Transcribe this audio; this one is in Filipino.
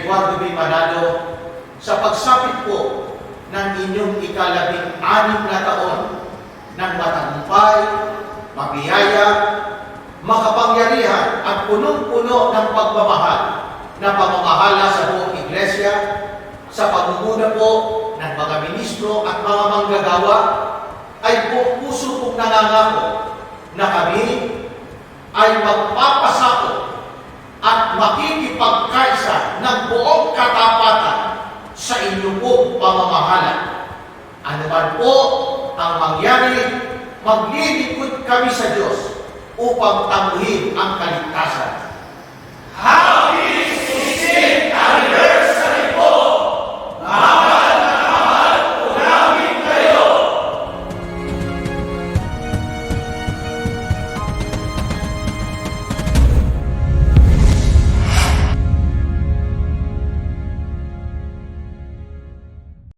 Eduardo B. Manalo sa pagsapit po ng inyong ika-16 na taon ng matagumpay, mabiyaya, makapangyarihan at punong-puno ng pagmamahal na pamamahala sa buong Iglesia sa pangunguna po ng mga ministro at mga manggagawa ay buong puso pong nangangako na kami ay magpapasako at makikipagkaisa ng buong katapatan sa inyong pong pamamahala. Ano man po ang mangyari, maglilingkod kami sa Diyos upang tanguhin ang kaligtasan. Happy